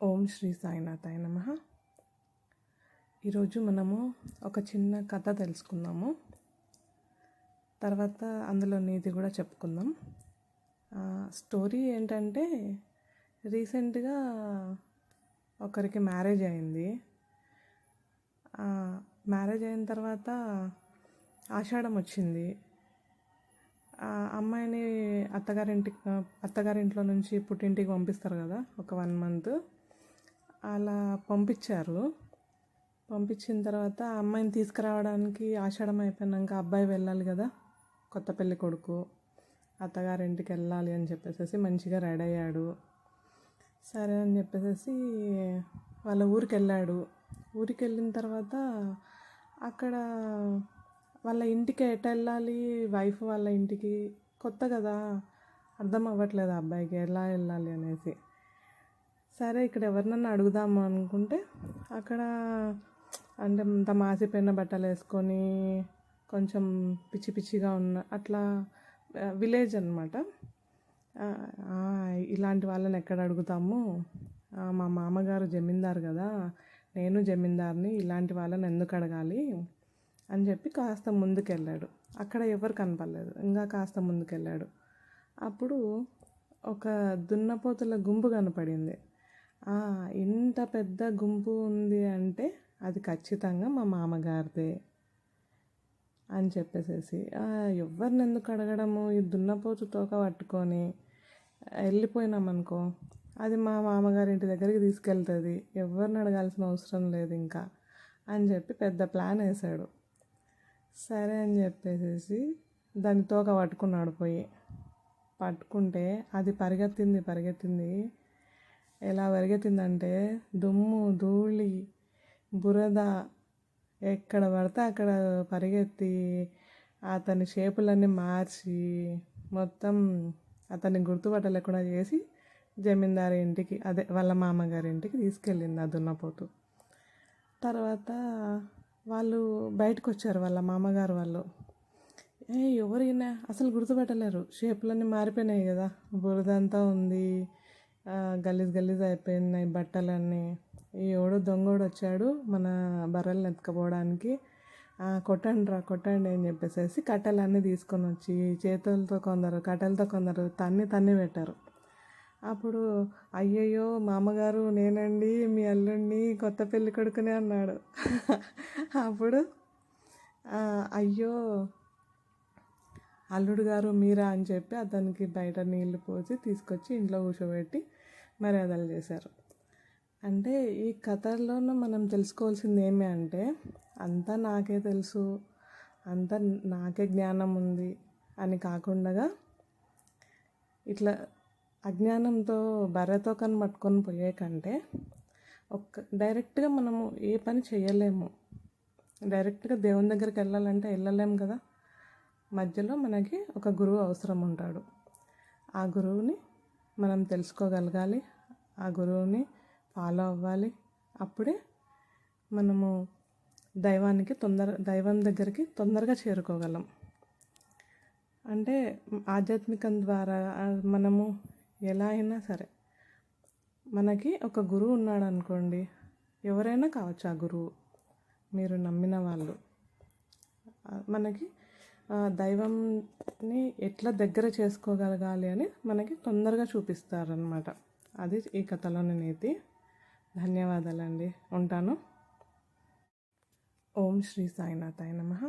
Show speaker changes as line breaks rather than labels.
ఓం శ్రీ సాయినాథాయ నమః. ఈరోజు మనము ఒక చిన్న కథ తెలుసుకుందాము. తర్వాత అందులో నీతి కూడా చెప్పుకుందాం. స్టోరీ ఏంటంటే, రీసెంట్గా ఒకరికి మ్యారేజ్ అయింది. మ్యారేజ్ అయిన తర్వాత ఆషాఢం వచ్చింది. అమ్మాయిని అత్తగారింట్లో నుంచి పుట్టింటికి పంపిస్తారు కదా, ఒక 1 మంత్ అలా పంపించారు. పంపించిన తర్వాత ఆ అమ్మాయిని తీసుకురావడానికి ఆషాఢం అయిపోయినాక అబ్బాయి వెళ్ళాలి కదా, కొత్త పెళ్ళి కొడుకు అత్తగారింటికి వెళ్ళాలి అని చెప్పేసి మంచిగా రెడీ అయ్యాడు. సరే అని చెప్పేసి వాళ్ళ ఊరికి వెళ్ళాడు. ఊరికి వెళ్ళిన తర్వాత అక్కడ వాళ్ళ ఇంటికి ఎటు వెళ్ళాలి, వైఫ్ వాళ్ళ ఇంటికి కొత్త కదా, అర్థం అవ్వట్లేదు అబ్బాయికి ఎలా వెళ్ళాలి అనేసి. సరే ఇక్కడ ఎవరినన్నా అడుగుదాము అనుకుంటే, అక్కడ అంటే అంత మాసిపోయిన బట్టలు వేసుకొని కొంచెం పిచ్చి పిచ్చిగా ఉన్న అట్లా విలేజ్ అనమాట. ఇలాంటి వాళ్ళని ఎక్కడ అడుగుతాము, మా మామగారు జమీందారు కదా, నేను జమీందార్ని, ఇలాంటి వాళ్ళని ఎందుకు అడగాలి అని చెప్పి కాస్త ముందుకెళ్ళాడు. అక్కడ ఎవరు కనపడలేదు. ఇంకా కాస్త ముందుకెళ్ళాడు. అప్పుడు ఒక దున్నపోతుల గుంపు కనపడింది. ఇంత పెద్ద గుంపు ఉంది అంటే అది ఖచ్చితంగా మా మామగారిదే అని చెప్పేసి, ఎవరిని ఎందుకు అడగడము, ఈ దున్నపోతు తోక పట్టుకొని వెళ్ళిపోయినామనుకో, అది మా మామగారి ఇంటి దగ్గరికి తీసుకెళ్తుంది, ఎవరిని అడగాల్సిన అవసరం లేదు ఇంకా అని చెప్పి పెద్ద ప్లాన్ వేశాడు. సరే అని చెప్పేసి దాని తోక పట్టుకున్నాడు. పట్టుకుంటే అది పరిగెత్తింది. ఎలా పరిగెత్తిందంటే, దుమ్ము ధూళి బురద ఎక్కడ పడితే అక్కడ పరిగెత్తి అతని షేపులన్నీ మార్చి మొత్తం అతన్ని గుర్తుపట్టలేకుండా చేసి జమీందారు ఇంటికి, అదే వాళ్ళ మామగారి ఇంటికి తీసుకెళ్ళింది ఆ దున్నపోతు. తర్వాత వాళ్ళు బయటకు వచ్చారు, వాళ్ళ మామగారు వాళ్ళు. ఎవరైనా అసలు గుర్తుపట్టలేరు, షేపులన్నీ మారిపోయినాయి కదా, బురద అంతా ఉంది, గలీజ్ అయిపోయినాయి బట్టలన్నీ. ఎవడో దొంగోడు వచ్చాడు మన బర్రెలను ఎత్తుకుపోవడానికి, కొట్టండి అని చెప్పేసి కట్టెలన్నీ తీసుకొని వచ్చి కట్టెలతో కొందరు తన్ని పెట్టారు. అప్పుడు అయ్యయ్యో మామగారు, నేనండి మీ అల్లుడిని, కొత్త పెళ్ళి కొడుకునే అన్నాడు. అప్పుడు అయ్యో అల్లుడు గారు మీరా అని చెప్పి అతనికి బయట నీళ్లు పోసి తీసుకొచ్చి ఇంట్లో కూర్చోబెట్టి మర్యాదలు చేశారు. అంటే ఈ కథల్లోనూ మనం తెలుసుకోవాల్సింది ఏమి అంటే, అంతా నాకే తెలుసు, అంతా నాకే జ్ఞానం ఉంది అని కాకుండా, ఇట్లా అజ్ఞానంతో బర్రెతో పట్టుకొని పోయే కంటే డైరెక్ట్గా మనము ఏ పని చేయలేము. డైరెక్ట్గా దేవుని దగ్గరికి వెళ్ళాలంటే వెళ్ళలేము కదా, మధ్యలో మనకి ఒక గురువు అవసరం ఉంటాడు. ఆ గురువుని మనం తెలుసుకోగలగాలి, ఆ గురువుని ఫాలో అవ్వాలి. అప్పుడే మనము దైవం దగ్గరికి తొందరగా చేరుకోగలం. అంటే ఆధ్యాత్మికం ద్వారా మనము ఎలా అయినా సరే, మనకి ఒక గురువు ఉన్నాడు అనుకోండి, ఎవరైనా కావచ్చు ఆ గురువు, మీరు నమ్మిన వాళ్ళు, మనకి దైవంని ఎట్లా దగ్గర చేసుకోగలగాలి అని మనకి తొందరగా చూపిస్తారనమాట. అది ఈ కథలోని నీతి. ధన్యవాదాలండి. ఉంటాను. ఓం శ్రీ సాయినాథాయ నమః.